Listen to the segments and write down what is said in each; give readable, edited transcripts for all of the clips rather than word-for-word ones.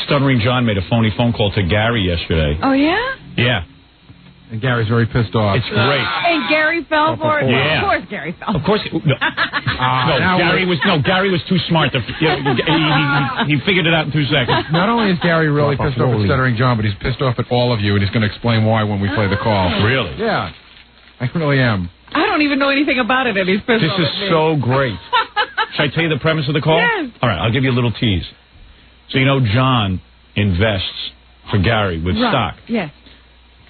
Stuttering John made a phony phone call to Gary yesterday. Oh, yeah? Yeah. And Gary's very pissed off. It's great. And Gary fell for it? Yeah. Of course Gary fell. Of course. Gary was too smart. He figured it out in 2 seconds. Not only is Gary really pissed off at Stuttering John, but he's pissed off at all of you, and he's going to explain why when we play the call. Really? Yeah. I really am. I don't even know anything about it, and he's pissed off. This is so great. Should I tell you the premise of the call? Yes. All right, I'll give you a little tease. So, John invests for Gary with stock. Yes.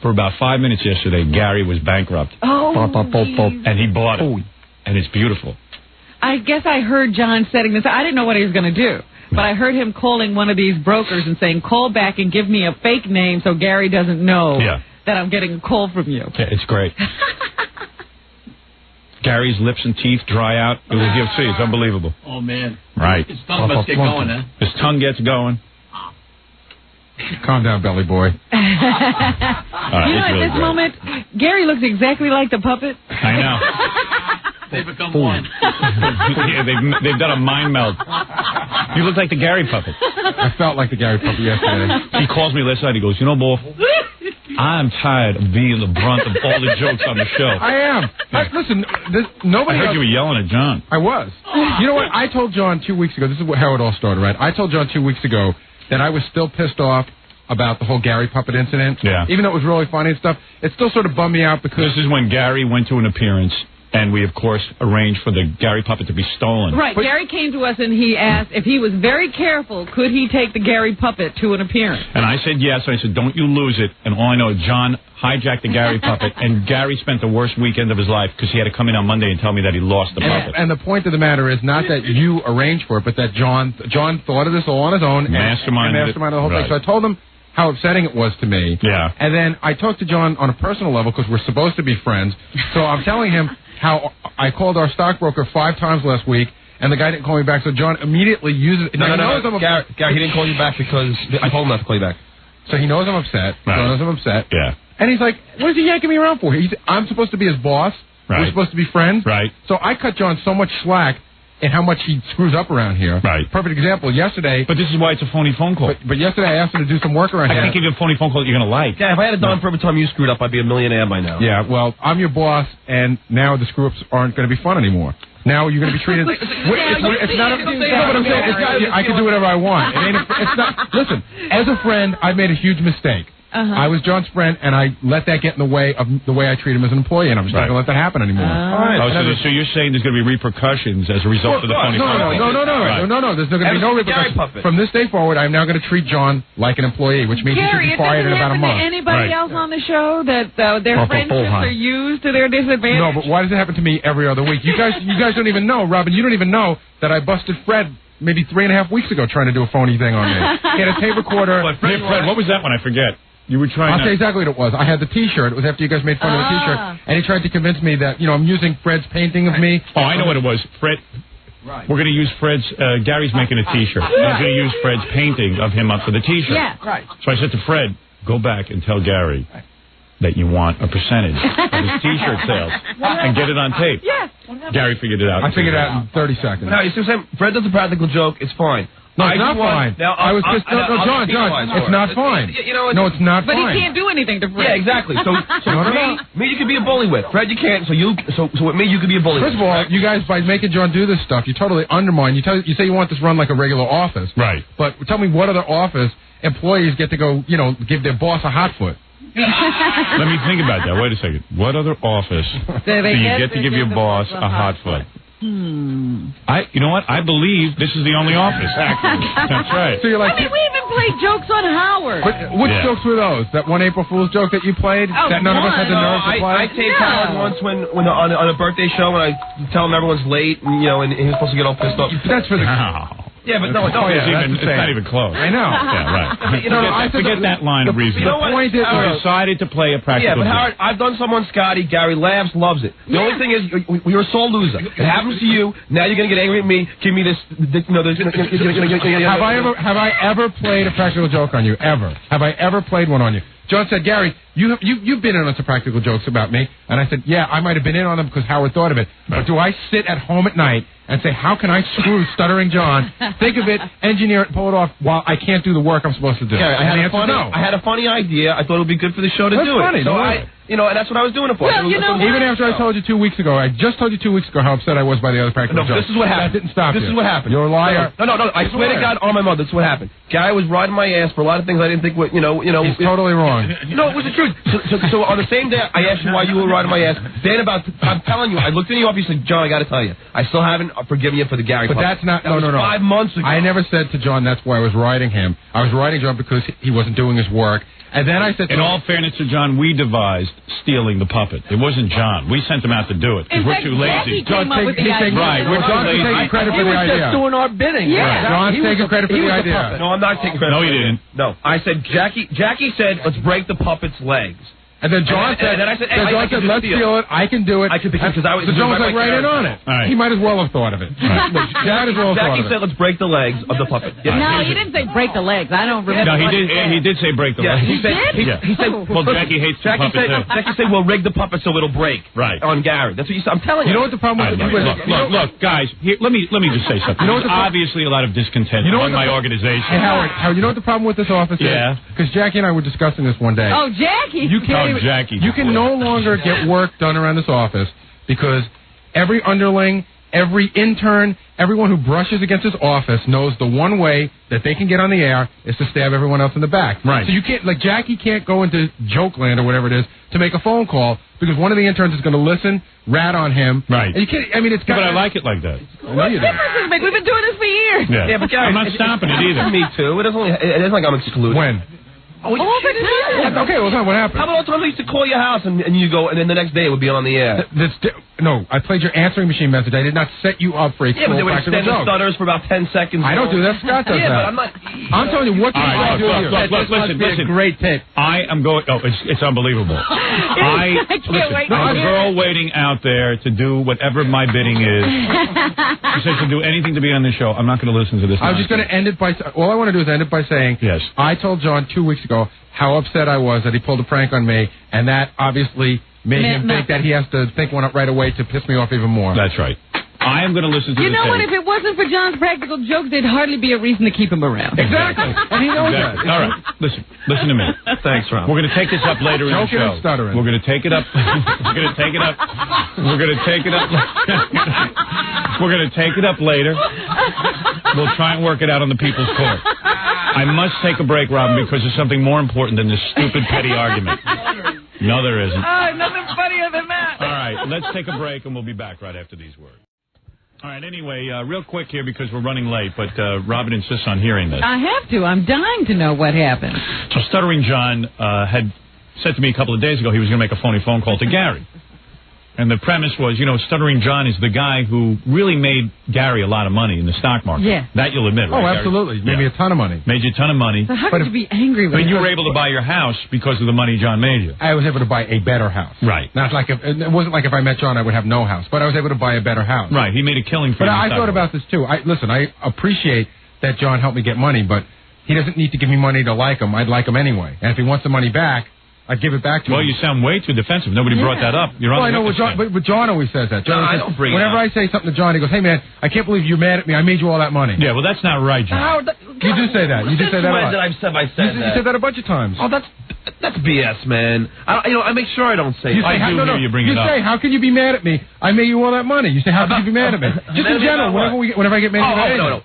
For about 5 minutes yesterday, Gary was bankrupt. Oh, and he bought it. And it's beautiful. I guess I heard John setting this. I didn't know what he was going to do. But I heard him calling one of these brokers and saying, call back and give me a fake name so Gary doesn't know that I'm getting a call from you. Yeah, it's great. Gary's lips and teeth dry out. You'll see. It's unbelievable. Oh, man. Right. His tongue must get going, huh? His tongue gets going. Calm down, belly boy. At this moment, Gary looks exactly like the puppet. I know. They become one. Yeah, they've done a mind meld. You look like the Gary puppet. I felt like the Gary puppet yesterday. He calls me last night. He goes, Bo, I'm tired of being the brunt of all the jokes on the show. I am. Listen, nobody. I heard you were yelling at John. I was. You know what? I told John 2 weeks ago. This is how it all started, right? I told John 2 weeks ago that I was still pissed off about the whole Gary puppet incident. Yeah. Even though it was really funny and stuff, it still sort of bummed me out because... This is when Gary went to an appearance, and we, of course, arranged for the Gary puppet to be stolen. Right. Gary came to us, and he asked if he was very careful, could he take the Gary puppet to an appearance? And I said yes. I said, don't you lose it. And all I know is John hijacked the Gary puppet, and Gary spent the worst weekend of his life because he had to come in on Monday and tell me that he lost the puppet. And the point of the matter is not that you arranged for it, but that John thought of this all on his own. Masterminded the whole thing. So I told him how upsetting it was to me. Yeah. And then I talked to John on a personal level because we're supposed to be friends. So I'm telling him how I called our stockbroker 5 times last week, and the guy didn't call me back. So John immediately uses... No. Gary, he didn't call you back because I told him not to call you back. So he knows I'm upset. Right. John knows I'm upset. Yeah. And he's like, what is he yanking me around for? I'm supposed to be his boss. Right. We're supposed to be friends. Right. So I cut John so much slack in how much he screws up around here. Right. Perfect example, yesterday... But this is why it's a phony phone call. But yesterday I asked him to do some work around here. I can't give you a phony phone call that you're going to like. Yeah, if I had it done for every time you screwed up, I'd be a millionaire by now. Yeah, well, I'm your boss, and now the screw-ups aren't going to be fun anymore. Now you're going to be treated... I can do whatever I want. It's not... Listen, as a friend, I made a huge mistake. I was John's friend, and I let that get in the way of the way I treat him as an employee, and I'm just not going to let that happen anymore. So you're saying there's going to be repercussions as a result of the phony phone call? No. There's going to be no repercussions. From this day forward, I'm now going to treat John like an employee, which means he should be fired in about a month. Gary, it doesn't happen to anybody else on the show that their friendships are used to their disadvantage? No, but why does it happen to me every other week? You guys don't even know, Robin, you don't even know that I busted Fred maybe 3.5 weeks ago trying to do a phony thing on me. He had a tape recorder. Fred, what was that one? I forget. You were trying I'll tell you exactly what it was. I had the T-shirt. It was after you guys made fun of the T-shirt. And he tried to convince me that, I'm using Fred's painting of me. Oh, I know what it was. Fred. Right. We're going to use Fred's... Gary's making a T-shirt. He's going to use Fred's painting of him up for the T-shirt. Yeah, right. So I said to Fred, go back and tell Gary that you want a percentage of his T-shirt sales and get it on tape. Yes. Gary figured it out. I figured it out in 30 seconds. No, you see what I'm saying? Fred does a practical joke. It's fine. No, it's not fine. I was pissed. No, John, it's not fine. No, it's not fine. But he can't do anything to Fred. Yeah, exactly. So me, you can be a bully with. Fred, you can't. So with me, you can be a bully. First of all, you guys, by making John do this stuff, you totally undermine. You say you want this run like a regular office. Right. But tell me what other office employees get to go, give their boss a hot foot? Let me think about that. Wait a second. What other office do you get to give your boss a hot foot? You know what? I believe this is the only office, actually. That's right. So you're like, we even played jokes on Howard. But which jokes were those? That one April Fool's joke that you played? That none of us had the nerve to play? I taped Howard once when on a birthday show when I tell him everyone's late, and he was supposed to get all pissed off. That's for the... Yeah, but no, it's not even close. I know. Yeah, right. Forget that line of reasoning. The point is, you decided to play a practical joke. Howard, I've done some on Scotty. Gary laughs, loves it. The only thing is, you're a sole loser. It happens to you. Now you're going to get angry at me. Give me this. Have I ever played a practical joke on you? Ever? Have I ever played one on you? John said, Gary, you've been in on some practical jokes about me. And I said, yeah, I might have been in on them because Howard thought of it. But do I sit at home at night and say, how can I screw Stuttering John, think of it, engineer it, pull it off, while I can't do the work I'm supposed to do? Yeah, I had a funny idea. I thought it would be good for the show to do it. So and that's what I was doing it for. Well, even after I told you 2 weeks ago, I just told you 2 weeks ago how upset I was by the other practical jokes. This is what happened. That didn't stop you. This is what happened. You're a liar. No. I swear to God on my mother, this is what happened. Guy was riding my ass for a lot of things I didn't think would, He's totally wrong. No, it was the truth. So on the same day, I asked you why you were riding my ass. Then I'm telling you, I looked in the office and said, John, I got to tell you, I still haven't forgiven you for the Gary. But that's not, no. 5 months ago. I never said to John that's why I was riding him. I was riding John because he wasn't doing his work. And then I said to in all fairness to John, we devised stealing the puppet. It wasn't John. We sent him out to do it because we're too lazy. John's taking credit for the idea. He was just doing our bidding. Yeah. John's taking credit for the idea. No, I'm not taking credit. No, you didn't. No, I said Jackie said let's break the puppet's legs. And then John said, let's steal it. I can do it. So John was like right in on it. Right. He might as well have thought of it. Jackie said, let's break the legs of the puppet. No, he didn't say break the legs. I don't remember. No, he did say break the legs. He did? He said, well, Jackie hates the puppet too. Jackie said, we'll rig the puppet so it'll break. Right. On Gary. That's what you said. I'm telling you. You know what the problem is? Look, guys, let me just say something. There's obviously a lot of discontent among my organization. Hey, Howard, you know what the problem with this office is? Yeah. Because Jackie and I were discussing this one day. Oh, Jackie. You can no longer get work done around this office because every underling, every intern, everyone who brushes against this office knows the one way that they can get on the air is to stab everyone else in the back. Right. So you can't, like Jackie can't go into Jokeland or whatever it is to make a phone call because one of the interns is going to listen, rat on him. Right. And you can't, I mean, it's got. But I like it like that. What difference does it make? We've been doing this for years. Yeah, but Gary, I'm not stopping it either. Me too. It isn't like I'm excluded. When? All the time. Okay, well, what happened? How about all the time I used to call your house and you go, and then the next day it would be on the air? No, I played your answering machine message. I did not set you up for a but they would extend the stutters for about 10 seconds. I don't do that. Scott does that. But I'm not. I'm telling you, what can I do here? Look, listen. Great tape. I am going. Oh, it's unbelievable. I can't wait. I'm a girl waiting out there to do whatever my bidding is. She says she'll do anything to be on the show. I'm not going to listen to this. I was just going to end it by. All I want to do is end it by saying, yes. I told John 2 weeks ago how upset I was that he pulled a prank on me, and that obviously made him think that he has to think one up right away to piss me off even more. That's right. I am going to listen to You know what? If it wasn't for John's practical jokes, there'd hardly be a reason to keep him around. Exactly. And he knows that. All right. Listen to me. Thanps, Ron. We're going to take this up later in the show. Stuttering. We're going to take it up. We're going to take it up. We're going to take it up. We're going to take it up later. We'll try and work it out on the People's Court. I must take a break, Robin, because there's something more important than this stupid, petty argument. No, there isn't. Nothing funnier than that. All right, let's take a break, and we'll be back right after these words. All right, anyway, real quick here because we're running late, but Robin insists on hearing this. I have to. I'm dying to know what happened. So Stuttering John had said to me a couple of days ago he was going to make a phony phone call to Gary. And the premise was, Stuttering John is the guy who really made Gary a lot of money in the stock market. Yeah. That you'll admit, right? Oh, absolutely. Made me a ton of money. Made you a ton of money. So how could you be angry with him? But you were able to buy your house because of the money John made you. I was able to buy a better house. Right. Not like it wasn't like if I met John I would have no house, but I was able to buy a better house. Right. He made a killing for you. But I thought about this too. Listen, I appreciate that John helped me get money, but he doesn't need to give me money to like him. I'd like him anyway. And if he wants the money back, I'd give it back to him. Well, you sound way too defensive. Nobody brought that up. You're on I know, but John always says that. John I don't bring it up. Whenever I say something to John, he goes, "Hey, man, I can't believe you're mad at me. I made you all that money." Yeah, well, that's not right, John. You do say that. You do say that a lot. I said You said that a bunch of times. Oh, that's BS, man. I make sure I don't say it. I do hear you bring it up. You say, "How can you be mad at me? I made you all that money." You say, "How can you be mad at me?" Just in general, whenever I get mad at you. No.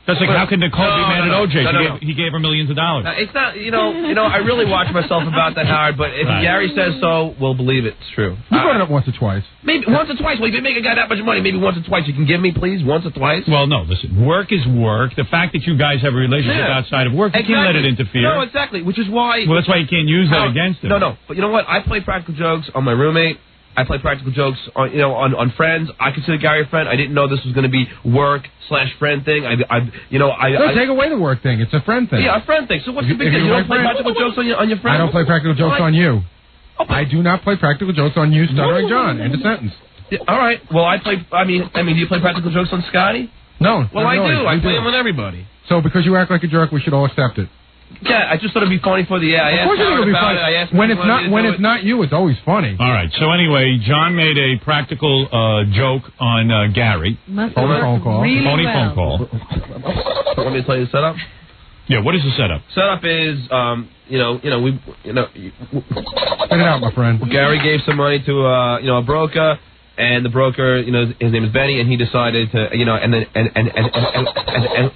That's like, how can Nicole be mad at OJ? He gave her millions of dollars. It's not, I really watch myself about that, Howard, but if Gary says so, we'll believe it's true. You brought it up once or twice. Maybe once or twice. Well, if you make a guy that much money, maybe once or twice. You can give me, please, once or twice? Well, no, listen, work is work. The fact that you guys have a relationship outside of work, you can't let it interfere. No, exactly, which is why... Well, that's why you can't use that against him. No, but you know what? I play practical jokes on my roommate. I play practical jokes on, on friends. I consider Gary a friend. I didn't know this was going to be work/friend thing. Take away the work thing. It's a friend thing. Yeah, a friend thing. So what's the big deal? You don't play practical jokes on your friends? I don't play practical jokes on you. I do not play practical jokes on you, Stuttering John. End of sentence. Yeah, all right. Well, I mean, do you play practical jokes on Scotty? No. Well, I do. I play them on everybody. So because you act like a jerk, we should all accept it. Yeah, I just thought it'd be funny for the air. Of course it'll be funny. When it's not you, it's always funny. All right. So anyway, John made a practical joke on Gary. Phone call. Really phone call. Want me to tell you the setup? Yeah. What is the setup? Setup is, we. Spit it out, my friend. Gary gave some money to, a broker. And the broker, his name is Benny, and he decided to, and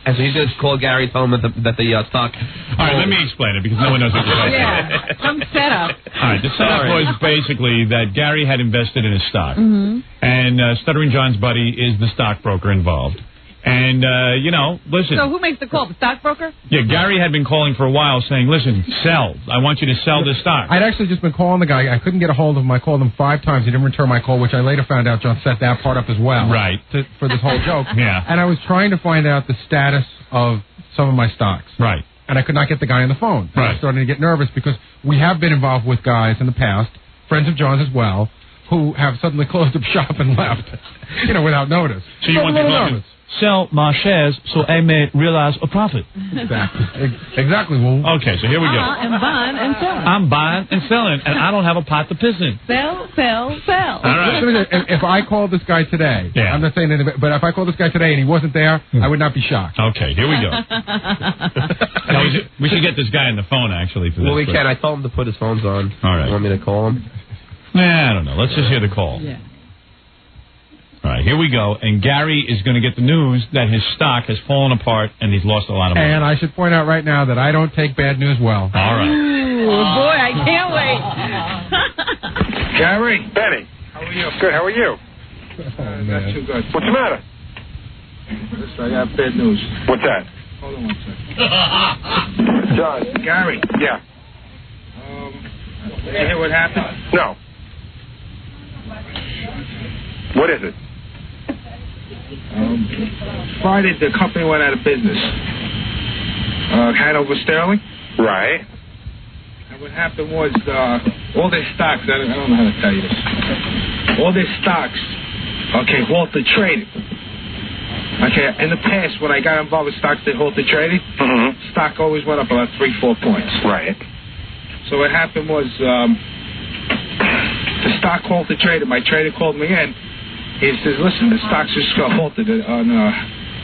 so he's going to call Gary, tell him that the stock. All right, let me explain it because no one knows what you're talking about. Yeah, some setup. All right, the setup was basically that Gary had invested in a stock, and Stuttering John's buddy is the stockbroker involved. And, listen. So who makes the call? The stockbroker? Yeah, Gary had been calling for a while saying, listen, sell. I want you to sell this stock. I'd actually just been calling the guy. I couldn't get a hold of him. I called him 5 times. He didn't return my call, which I later found out John set that part up as well. Right. For this whole joke. Yeah. And I was trying to find out the status of some of my stocks. Right. And I could not get the guy on the phone. Right. I was starting to get nervous because we have been involved with guys in the past, friends of John's as well, who have suddenly closed up shop and left, without notice. So you want to nervous. Sell my shares so I may realize a profit. Exactly. Well, okay, so here we go. I'm buying and selling. I'm buying and selling, and I don't have a pot to piss in. Sell. All right. If I called this guy today, I'm not saying anything, but if I called this guy today and he wasn't there, I would not be shocked. Okay, here we go. We should get this guy on the phone, actually, for this. Well, we can. I told him to put his phones on. All right. You want me to call him? Nah, I don't know. Let's just hear the call. Yeah. All right, here we go. And Gary is going to get the news that his stock has fallen apart and he's lost a lot of money. And I should point out right now that I don't take bad news well. All right. Ooh, boy, I can't wait. Gary. Benny. How are you? Good, how are you? Not too good. What's the matter? Listen, I got bad news. What's that? Hold on one second. John. Gary. Yeah. Did you hear what happened? No. What is it? Friday, the company went out of business. Hanover Sterling. Right. And what happened was all their stocks, I don't know how to tell you this. All their stocks, halted trading. Okay, in the past, when I got involved with stocks that halted trading, stock always went up about 3-4 points. Right. So what happened was the stock halted trading. My trader called me in. He says, listen, the stock's just got halted on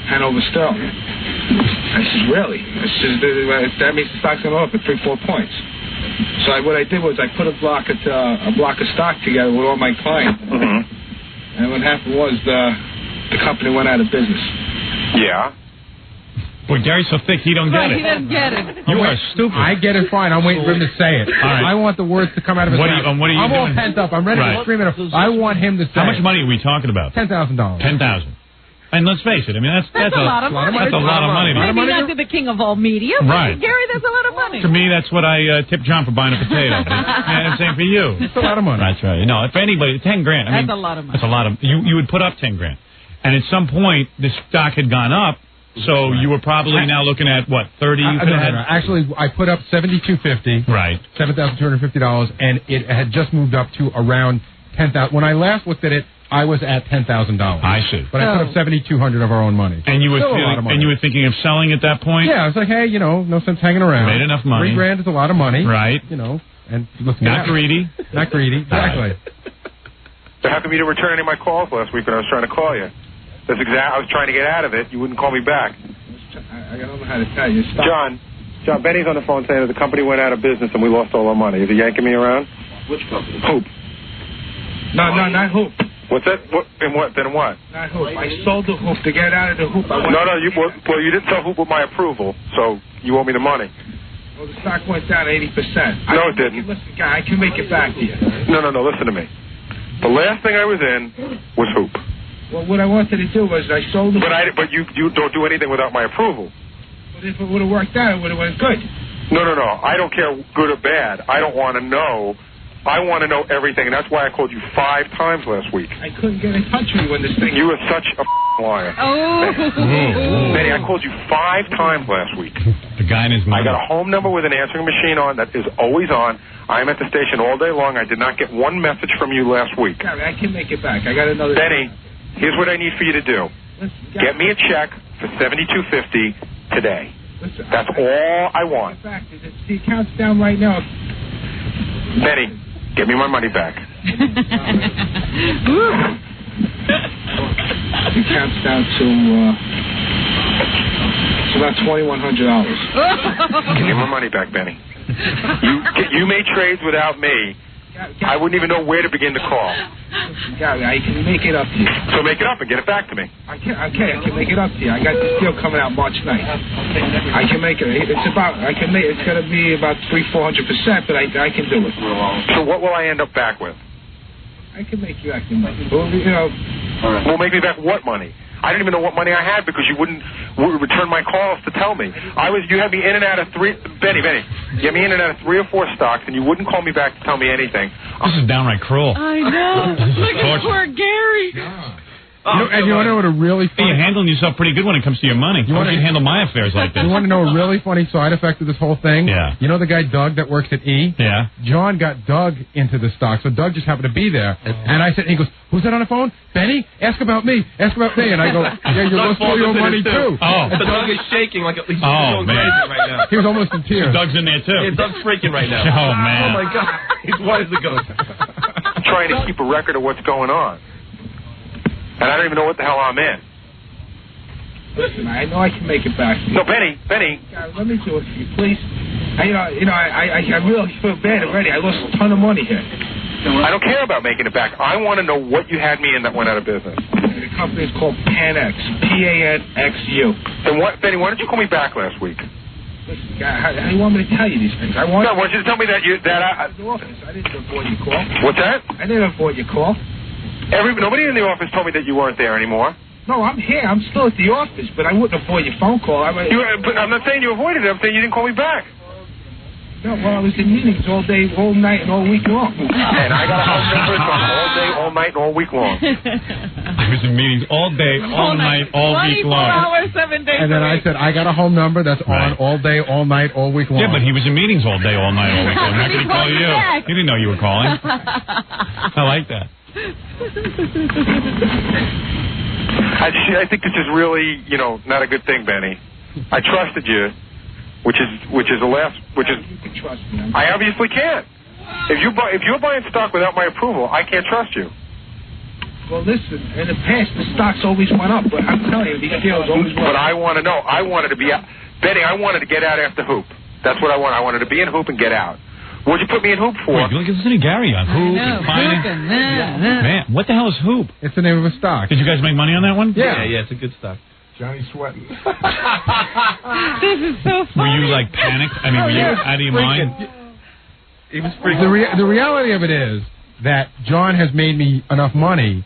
Hanover Sterling. I says, really? I says, that means the stock's going to go up at 3-4 points. So what I did was I put a block of stock together with all my clients. And what happened was the company went out of business. Yeah. Boy, Gary's so thick he don't get it. He doesn't get it. You are stupid. I get it fine. I'm waiting for him to say it. All right. I want the words to come out of his mouth. What are you I'm all doing? pent up. I'm ready to scream at him. I want him to say How much money are we talking about? $10,000. $10,000. And let's face it, I mean, that's a lot of money. That's a lot of money. Maybe not to the king of all media, but Right. Gary, that's a lot of money. To me, that's what I tip John for buying a potato. And same for you. It's a lot of money. That's right. No, for anybody, $10,000. That's a lot of money. That's a lot of. You would put up $10,000, and at some point, the stock had gone up. So you were probably now looking at what, 30? Actually, I put up $7,250. Right. $7,250, and it had just moved up to around $10,000. When I last looked at it, I was at $10,000. I see. But I put up $7,200 of our own money. And you were thinking of selling at that point? Yeah, I was like, hey, no sense hanging around. Made enough money. $3,000 is a lot of money. Right. And not greedy. Not greedy. Exactly. So how come you didn't return any of my calls last week when I was trying to call you? I was trying to get out of it. You wouldn't call me back. I don't know how to tell you. John, Benny's on the phone saying that the company went out of business and we lost all our money. Is he yanking me around? Which company? Hoop. No, not Hoop. What's that? Then what? Not Hoop. I sold the Hoop to get out of the Hoop. You didn't sell Hoop with my approval, so you owe me the money. Well, the stock went down 80%. No, it didn't. Listen, guy, I can make it back to you. No, listen to me. The last thing I was in was Hoop. Well, what I wanted to do was I sold the... But you don't do anything without my approval. But if it would have worked out, it would have went good. No. I don't care good or bad. I don't want to know. I want to know everything, and that's why I called you 5 times last week. I couldn't get in touch with you when this thing... You were such a liar. Benny, I called you 5 times last week. The guy in his mind. I got a home number with an answering machine on that is always on. I'm at the station all day long. I did not get one message from you last week. I can make it back. I got another... Benny, here's what I need for you to do. Get me a check for $7,250 today. Listen, That's all I want. In fact, the account's down right now. Benny, give me my money back. The account's down to it's about $2,100. Give me my money back, Benny. You made trades without me. I wouldn't even know where to begin to call. Gary, I can make it up to you. So make it up and get it back to me. I can make it up to you. I got this deal coming out March 9th. I can make it. It's going to be about 300-400%, but I can do it. So what will I end up back with? I can make you back the money. Well, you know. Well, make me back what money? I didn't even know what money I had because you wouldn't return my calls to tell me. You had me in and out of Benny, you had me in and out of 3 or 4 stocks, and you wouldn't call me back to tell me anything. This is downright cruel. I know. Look at poor Gary. Yeah. And you want to know what a really funny... You're handling yourself pretty good when it comes to your money. How would you handle my affairs like this? You want to know a really funny side effect of this whole thing? Yeah. You know the guy Doug that works at E? Yeah. John got Doug into the stock, so Doug just happened to be there. And I said, he goes, who's that on the phone? Benny? Ask about me. Ask about me. And I go, yeah, you lost all your money too. Oh. So Doug is shaking like he's going crazy right now. He was almost in tears. So Doug's in there too. Yeah, Doug's freaking right now. Oh, man. Oh, my God. He's white as a ghost. I'm trying to keep a record of what's going on. And I don't even know what the hell I'm in. Listen, I know I can make it back. No, Benny. God, let me do it for you, please. I really feel bad already. I lost a ton of money here. I don't care about making it back. I want to know what you had me in that went out of business. The company is called PanX. PanXU. Then what, Benny? Why didn't you call me back last week? Listen, God, how do you want me to tell you these things? I want you to tell me that I didn't avoid your call. What's that? I didn't avoid your call. Nobody in the office told me that you weren't there anymore. No, I'm here. I'm still at the office, but I wouldn't avoid your phone call. But I'm not saying you avoided it. I'm saying you didn't call me back. No, well, I was in meetings all day, all night, and all week long. And I got a home number all day, all night, and all week long. I was in meetings all day, all night, all week long. 24 hours, 7 days. And then I said, I got a home number that's on all day, all night, all week long. Yeah, but he was in meetings all day, all night, all week long. How could he call you? He didn't know you were calling. I like that. I think this is really, not a good thing, Benny. I trusted you, which is the last. You can trust me. I obviously can't. If you're buying stock without my approval, I can't trust you. Well, listen. In the past, the stocks always went up, but I'm telling you, these deals always went up. But I want to know. I wanted to be out. Benny, I wanted to get out after Hoop. That's what I wanted. I wanted to be in Hoop and get out. What'd you put me in Hoop for? Wait, look at Gary on Hoop and Finance. Man, what the hell is Hoop? It's the name of a stock. Did you guys make money on that one? Yeah, it's a good stock. Johnny sweating. This is so funny. Were you like panicked? I mean, were you out of your mind? He was freaking. The reality of it is that John has made me enough money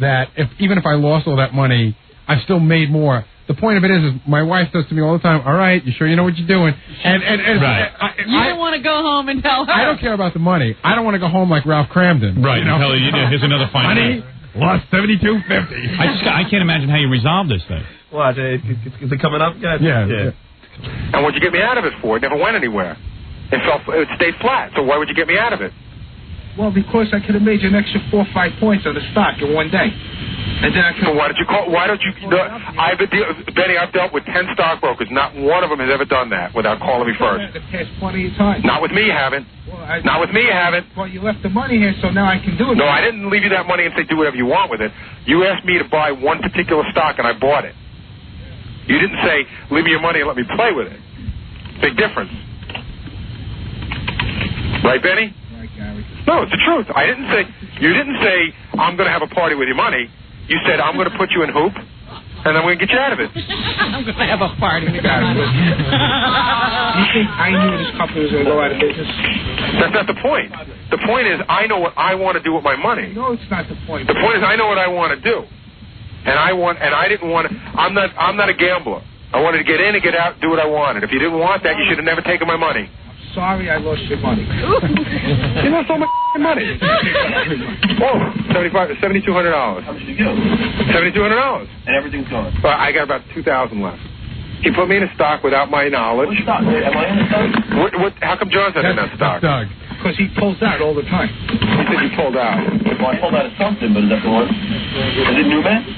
that even if I lost all that money, I've still made more. The point of it is my wife says to me all the time, all right, you sure you know what you're doing? And right. You don't want to go home and tell her. I don't care about the money. I don't want to go home like Ralph Cramden. Right. Tell you, here's another fine. Honey, lost $72.50. I can't imagine how you resolve this thing. What? Is it coming up? Yeah. And what'd you get me out of it for? It never went anywhere. It stayed flat. So why would you get me out of it? Well, because I could have made you an extra 4 or 5 points on the stock in one day. And then I could. So why don't you call? Why don't you? Benny, I've dealt with 10 stockbrokers. Not one of them has ever done that without calling me first. The past plenty of times. Not with me, you haven't. Not with me, you haven't. Well, you left the money here, so now I can do it. No, I didn't leave you that money and say do whatever you want with it. You asked me to buy one particular stock, and I bought it. You didn't say leave me your money and let me play with it. Big difference. Right, Benny? Right, Gary. No, it's the truth. You didn't say I'm going to have a party with your money. You said I'm going to put you in Hoop, and I'm going to get you out of it. I'm going to have a party with your money. You think I knew this company was going to go out of business? That's not the point. The point is I know what I want to do with my money. No, it's not the point. The point is I know what I want to do, and I didn't want to. I'm not a gambler. I wanted to get in and get out, do what I wanted. If you didn't want that, you should have never taken my money. Sorry I lost your money. You lost all my money. Oh, $7,200. How much did you go? $7,200. And everything's gone. Well, I got about 2,000 left. He put me in a stock without my knowledge. What stock? Am I in the stock? How come John's not in that stock? Doug. Because he pulls out all the time. He said you pulled out. Well, I pulled out of something, but is that the one? Is it Newman?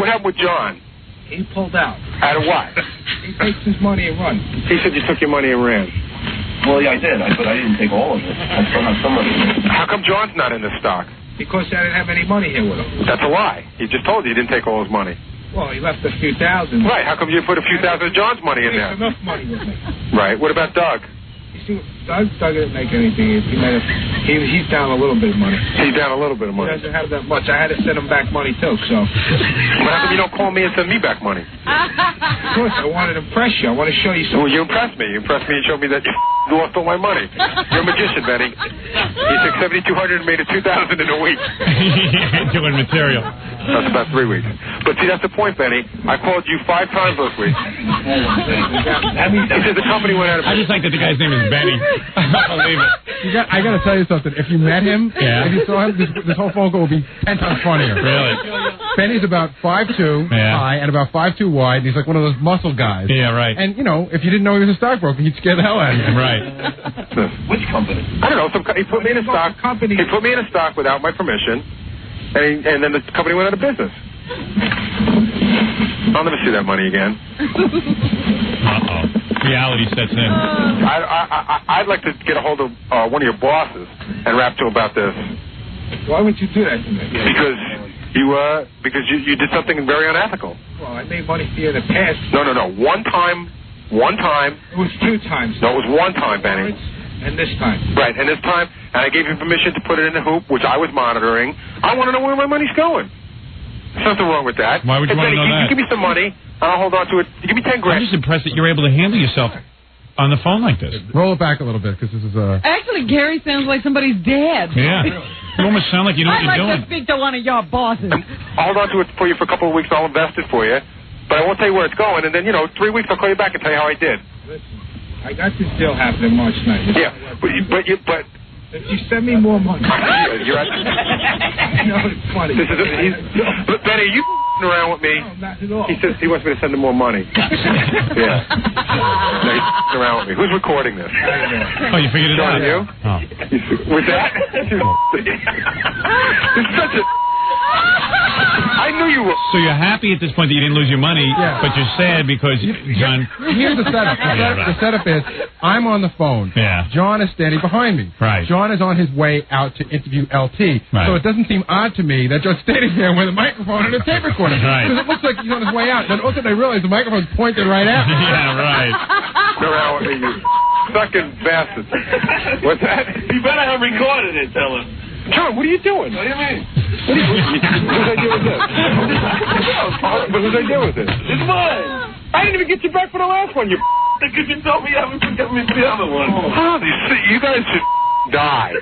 What happened with John? He pulled out. Out of what? He takes his money and runs. He said you took your money and ran. Well, yeah, I did, but I didn't take all of it. I still have some of it. How come John's not in this stock? Because I didn't have any money here with him. That's a lie. He just told you he didn't take all his money. Well, he left a few thousand. Right. How come you put a few thousand of John's money in there? Enough money with me. Right. What about Doug? You see, Doug didn't make anything. He's down a little bit of money. He's down a little bit of money. He doesn't have that much. I had to send him back money, too, so. But how come you don't call me and send me back money? Of course, I wanted to impress you. I want to show you something. Well, you impressed me. You impressed me and showed me that you lost all my money. You're a magician, Benny. You took $7,200 and made it $2,000 in a week. Doing material. That's about 3 weeks. But see, that's the point, Benny. I called you 5 times last week. He said the company went out of I just like that the guy's name is Benny. I don't believe it. I got to tell you something. If you met him, if you saw him, this whole phone call would be 10 times funnier. Really? Benny's about 5'2" high and about 5'2" wide. And he's like one of those muscle guys. Yeah, right. And, you know, if you didn't know he was a stockbroker, he'd scare the hell out of you. Right. Which company? I don't know. He put me in a stock. He put me in a stock without my permission, and then the company went out of business. I'll never see that money again. Uh-oh. Reality sets in. I'd like to get a hold of one of your bosses and rap to him about this. Why would you do that to me? Because you did something very unethical. Well, I made money for you in the past. No. One time. It was 2 times. No, it was 1 time, Benny. And this time. Right, and this time, and I gave you permission to put it in the hoop, which I was monitoring. I want to know where my money's going. There's nothing wrong with that. Why would you want to know that? You give me some money, and I'll hold on to it. You give me 10 grand. I'm just impressed that you're able to handle yourself on the phone like this. Roll it back a little bit, because this is Actually, Gary sounds like somebody's dad. Yeah. You almost sound like you know what you're doing. I'd like to speak to one of your bosses. I'll hold on to it for you for a couple of weeks. I'll invest it for you. But I won't tell you where it's going. And then, 3 weeks, I'll call you back and tell you how I did. Listen, I got this deal happening March 9th. Yeah, but if you send me more money. You're right. No, it's funny. But Benny, you around with me. No, not at all. He says he wants me to send him more money. Yeah. No, he's around with me. Who's recording this? Oh, you figured it out? You? Oh. With that? It's such a... I knew you were. So you're happy at this point that you didn't lose your money, but you're sad because John... Here's the setup. The setup is, I'm on the phone. Yeah. John is standing behind me. Right. John is on his way out to interview LT. Right. So it doesn't seem odd to me that John's standing there with a microphone and a tape recorder. Right. Because it looks like he's on his way out. Then all of a sudden I realize the microphone's pointed right at me. Yeah, right. Around with me, you sucking bastard. What's that? You better have recorded it, tell him. John, what are you doing? What do you mean? Whose idea was this? But whose idea was this? It's mine. I didn't even get you back for the last one, you Because you told me you haven't forgiven me for the other one. Oh, you guys should die.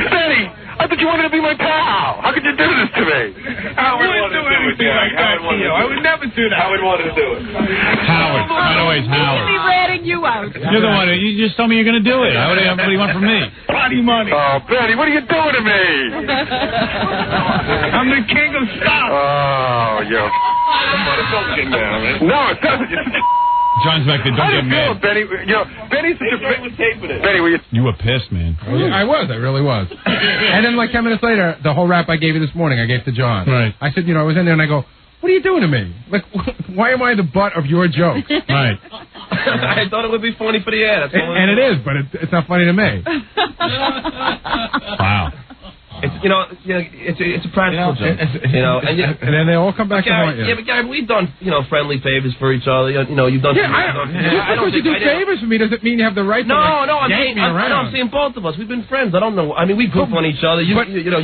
Benny, I thought you wanted to be my pal. How could you do this to me? Howard wanted to do it, Derek. I would never do that. Howard wanted to do it. Howard. Not always Howard. He's ratting you out. You're the one. You just told me you're going to do it. What do you want from me? Party money. Oh, Benny, what are you doing to me? I'm the king of stock. Oh, yo. Don't get mad, man. No, it doesn't. John's back there. Don't get mad. Benny. Benny's such a... Benny, were you... You were pissed, man. I was. I really was. And then like 10 minutes later, the whole rap I gave you this morning, I gave to John. Right. I said, I was in there and I go, what are you doing to me? Like, why am I the butt of your joke? Right. I thought it would be funny for the air. That's all And it is, but it's not funny to me. Wow. It's it's a practical joke. And then they all come back to haunt you. Yeah, but Gary, we've done friendly favors for each other. You've done. Yeah, I don't think you do favors for me doesn't mean you have the right to I'm saying both of us. We've been friends. I don't know. I mean, we goof on each other. You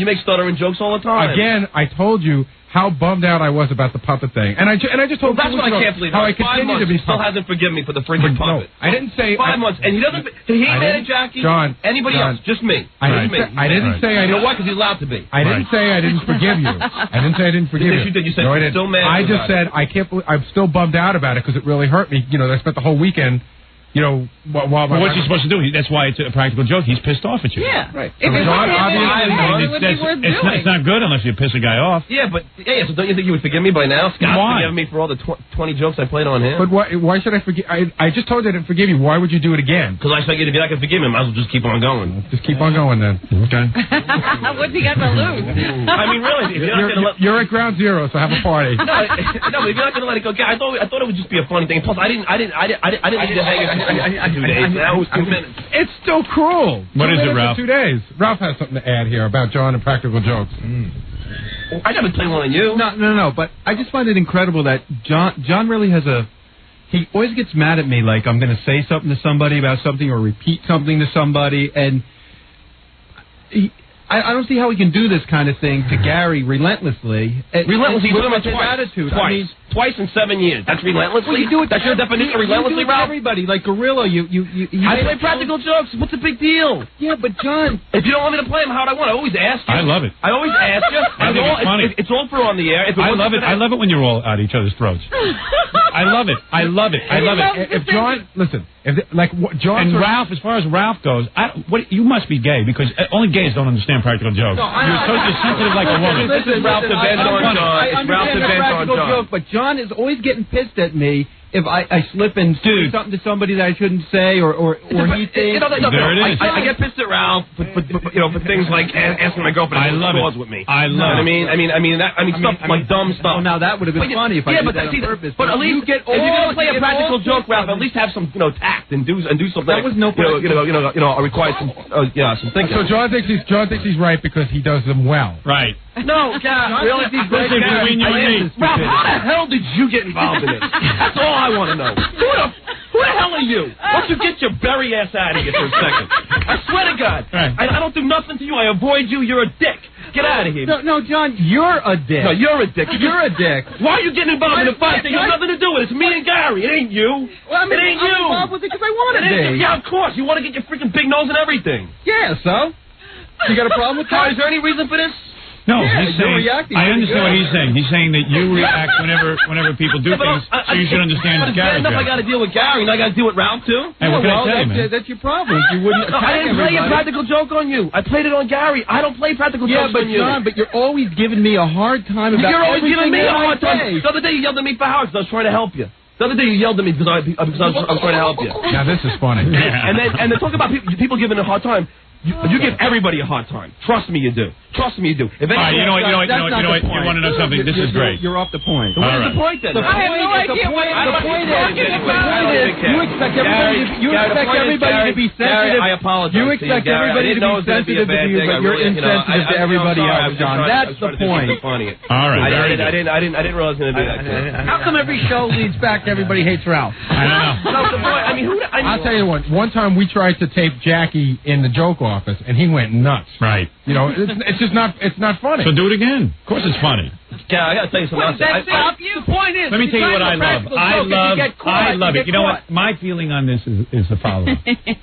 make stuttering jokes all the time. Again, I told you how bummed out I was about the puppet thing, and I just told that's what I can't believe. how I continue to be still hasn't forgiven me for the freaking puppet. I didn't say 5 months, and he doesn't. Did he manage Jackie? John, anybody else? Just me. I didn't say I didn't. You know why? Because he's allowed to be. I didn't say I didn't forgive you. I didn't say I didn't forgive you. You did. You said still mad. I just said I can't believe I'm still bummed out about it because it really hurt me. I spent the whole weekend you know, what's he supposed to do? That's why it's a practical joke. He's pissed off at you. Yeah. Right. If it's not it's not good unless you piss a guy off. Yeah, but so don't you think you would forgive me by now? Scott's forgiven me for all the 20 jokes I played on him. But why should I forgive? I just told you I didn't forgive you. Why would you do it again? Because I figured if you're not going to forgive him, I might as well just keep on going. Just keep on going then. Okay. What's he got to lose? I mean, really, if you're at ground zero, so have a party. No, but if you're not going to let it go, I thought it would just be a funny thing. Plus, I didn't need to hang it 2 days. That was 2 minutes. It's still cruel. What is it, Ralph? 2 days. Ralph has something to add here about John and practical jokes. I never played one on you. No. But I just find it incredible that John really has he always gets mad at me, like I'm going to say something to somebody about something or repeat something to somebody, and I don't see how he can do this kind of thing to Gary relentlessly. Relentlessly, with his attitude. Twice in 7 years. That's relentlessly. That's your definition of relentlessly, Ralph. Everybody, like Gorilla, I play practical jokes. What's the big deal? Yeah, but John, if you don't want me to play them, how'd I want? I always ask you. I love it. I always ask you. I think it's funny. It's all for on the air. I love it. I love it when you're all at each other's throats. I love it. I love it. I love it. If John, listen, John and Ralph, as far as Ralph goes, you must be gay because only gays don't understand practical jokes. You're sensitive like a woman. This is Ralph the Vent on John. It's Ralph the Vent on John. But John is always getting pissed at me if I slip and say something to somebody that I shouldn't say, or he thinks. There it is. I get pissed at Ralph for things like asking my girlfriend to go with me. I love it. I mean stuff like dumb stuff. Oh, now that would have been funny if I did that on purpose. But at least if you're gonna play a practical joke, Ralph, at least have some tact and do something. That was no require some thinking. So John thinks he's right because he does them well. Right. No, God, really? Ralph, how the hell did you get involved in this? That's all I want to know. Who the hell are you? Why don't you get your berry ass out of here for a second? I swear to God, I don't do nothing to you. I avoid you. You're a dick. Get out of here. No, John, you're a dick. No, you're a dick. You're a dick. Why are you getting involved in a fight that you have nothing to do with? It's me and Gary. It ain't you. Well, it ain't you. I'm involved with it because I want to be. Yeah, of course. You want to get your freaking big nose and everything. Yeah, so? You got a problem with that? Is there any reason for this? No, yeah, he's saying. I understand what he's saying. He's saying that you react whenever people do things, so you should understand Gary's Gary's enough. I got to deal with Gary, and I got to deal with Ralph too. Hey, what can I tell you, man? That's your problem. You wouldn't attack I didn't play a practical joke on you. I played it on Gary. I don't play practical jokes on you. John, but you're always giving me a hard time about You're always giving me a hard time. The other day you yelled at me for Howard because I was trying to help you. The other day you yelled at me because I was trying to help you. Now this is funny. And then talk about people giving a hard time. You give everybody a hard time. Trust me, you do. Trust me, you do. All right, you know what? You want to know something? This is great. You're off the point. What is the point then? I have no idea what you're talking about. You expect everybody to be sensitive. I apologize. You expect everybody to be sensitive to you, but you're insensitive to everybody else, John. That's the point. All right. I didn't realize I was going to do that. How come every show leads back to everybody hates Ralph? I don't know. That's the point. I mean, I'll tell you what. One time we tried to tape Jackie in the joke office, and he went nuts. Right. It's just not. It's not funny. So do it again. Of course, it's funny. Yeah, I got to tell you something. The point is, let me tell you what I love. I love it. You know what? My feeling on this is the following.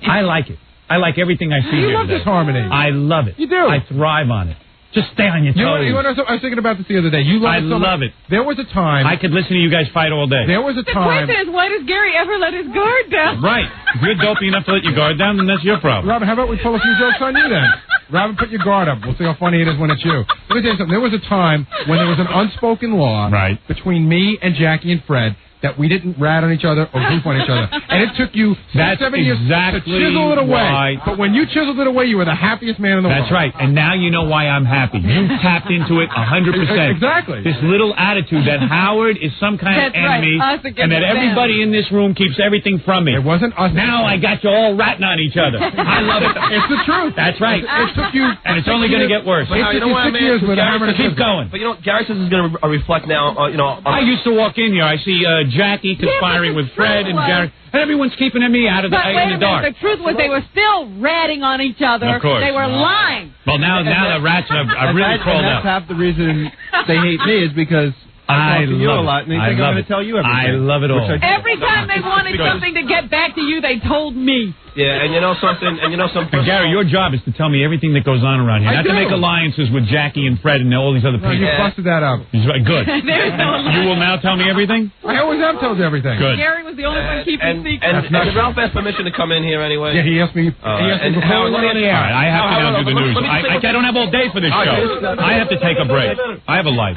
I like it. I like everything I see. You love this harmony. I love it. You do. I thrive on it. Just stay on your toes. You know, I was thinking about this the other day. I love it. There was a time. I could listen to you guys fight all day. There was a time. The question is, why does Gary ever let his guard down? Right. If you're dopey enough to let your guard down, then that's your problem. Robin, how about we pull a few jokes on you then? Robin, put your guard up. We'll see how funny it is when it's you. Let me tell you something. There was a time when there was an unspoken law between me and Jackie and Fred that we didn't rat on each other or goof on each other. And it took you 7 years to chisel it away. But when you chiseled it away, you were the happiest man in the world. That's right. And now you know why I'm happy. You tapped into it 100%. Exactly. This little attitude that Howard is some kind of enemy and that everybody in this room keeps everything from me. It wasn't us. Now I got you all ratting on each other. I love it. It's the truth. That's right. It took you... And it's only going to get worse. It took you 6 years with a hammer to keep going. But Gary says it's going to reflect now, I used to walk in here. I see Jackie conspiring with Fred and Gary, and everyone's keeping me out of the dark. The truth was they were still ratting on each other. Of course. They were lying. Well, now the rats are really crawled up. That's half the reason they hate me is because I talk to you a lot, and they think I'm going to tell you everything. I love it all. Every time they wanted something to get back to you, they told me. Yeah, and you know something, And Gary, your job is to tell me everything that goes on around here. Not to make alliances with Jackie and Fred and all these other people. You busted that up. Good. There's no You will now tell me everything? I always have told you everything. Good. Gary was the only one keeping secrets. And did Ralph ask permission to come in here anyway? Yeah, he asked me. And Howard, let me ask you. All right, I have to now do the news. I don't have all day for this show. I have to take a break. I have a life.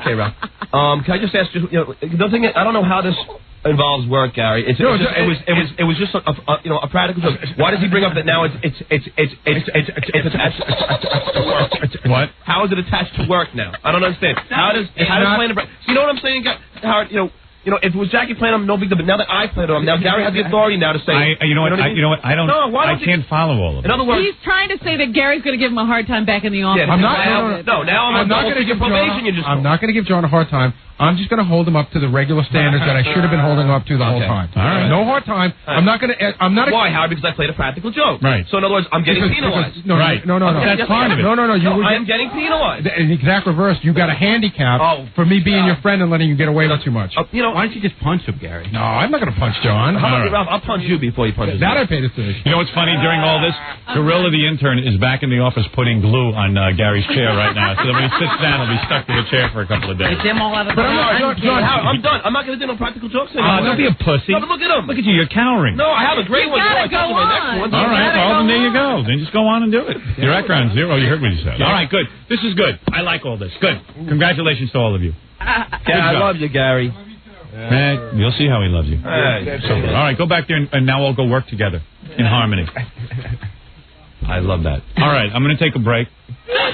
Okay, Ralph. Can I just ask you? The thing is, I don't know how this involves work, Gary. It was just a practical joke. Why does he bring up that now it's attached to work? What? How is it attached to work now? I don't understand. How does playing the you know what I'm saying, Howard? If it was Jackie playing him, no big deal. But now that I played him, now Gary has the authority now to say. You know what? I don't. I can't follow all of it. In other words, he's trying to say that Gary's going to give him a hard time back in the office. Yeah, I'm not. No, now I'm not going to give probation. I'm not going to give John a hard time. I'm just going to hold him up to the regular standards that I should have been holding him up to the whole time. All right. No hard time. I'm not going to. Why, Howard? Because I played a practical joke. Right. So in other words, I'm getting penalized. No. That's part of it. No. I am getting penalized. In the exact reverse, you got a handicap for me being your friend and letting you get away with too much. Why don't you just punch him, Gary? No, I'm not going to punch John. How about Ralph? I'll punch you before you punch me. That I paid attention. You know what's funny? During all this, Gorilla the intern is back in the office putting glue on Gary's chair right now. So that when he sits down, he'll be stuck to the chair for a couple of days. Get them all out of the John, I'm done. I'm not going to do no practical jokes anymore. Don't be a pussy. No, but look at him. Look at you. You're cowering. No, I have a great one. Gotta go on. All right, well, then there you go. Then just go on and do it. Your background zero. You heard what he said. All right, good. This is good. I like all this. Good. Congratulations to all of you. Yeah, I love you, Gary. Man, you'll see how he loves you. All right, go back there and now we'll go work together in harmony. I love that. All right, I'm going to take a break.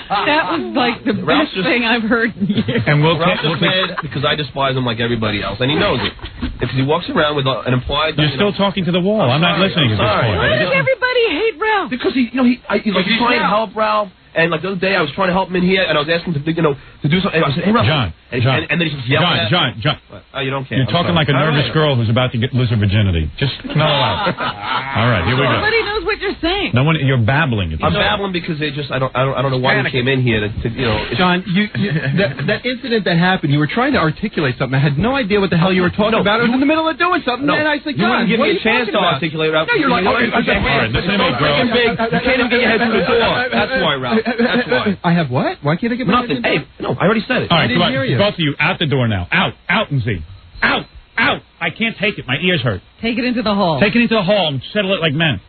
That was like the best thing I've heard in years. And we'll mad because I despise him like everybody else, and he knows it. Because he walks around with an implied. You're still talking to the wall. I'm not listening at this point. Why does everybody hate Ralph? Because he's trying to help Ralph. And like the other day, I was trying to help him in here, and I was asking him to do something. And I said, "Hey, Ralph." John. And then he just yelled at me. John. Oh, you don't care. You're talking like a nervous girl who's about to lose her virginity. Just mellow out. All right, here we go. Nobody knows what you're saying. No one. You're babbling. I'm babbling because I don't know why he came in here to John, that incident that happened, you were trying to articulate something. I had no idea what the hell you were talking about. I was in the middle of doing something, and I said, John, you wouldn't give me a chance to articulate, Ralph. No, you're like, all right, listen to me, girl. You can't even get your head through the door. That's why, Ralph. That's why. I have what? Why can't I get my head in the door? Hey, no, I already said it. All right, I didn't hear you. Both of you, out the door now. Out, and see. Out. I can't take it. My ears hurt. Take it into the hall. Take it into the hall and settle it like men.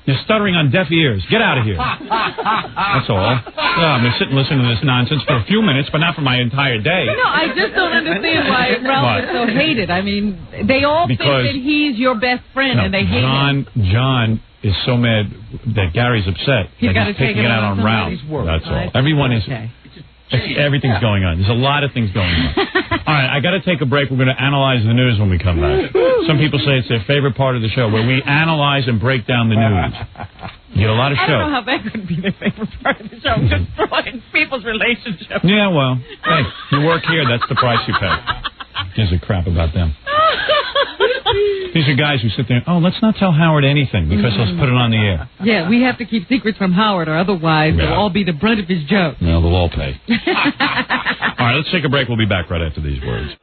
You're stuttering on deaf ears. Get out of here. That's all. I'm going to sit and listen to this nonsense for a few minutes, but not for my entire day. No, I just don't understand why Ralph is so hated. I mean, they all think that he's your best friend, and they hate him. John is so mad that Gary's upset that he's taking it out on Ralph. That's all. Everyone is... Everything's going on. There's a lot of things going on. All right, I got to take a break. We're going to analyze the news when we come back. Some people say it's their favorite part of the show, where we analyze and break down the news. You get a lot of show. I don't know how that could be their favorite part of the show. Destroying people's relationships. Yeah, well, hey, you work here. That's the price you pay. Gives a crap about them. These are guys who sit there, let's not tell Howard anything because he'll put it on the air. Yeah, we have to keep secrets from Howard, or otherwise they'll all be the brunt of his joke. No, they'll all pay. All right, let's take a break. We'll be back right after these words.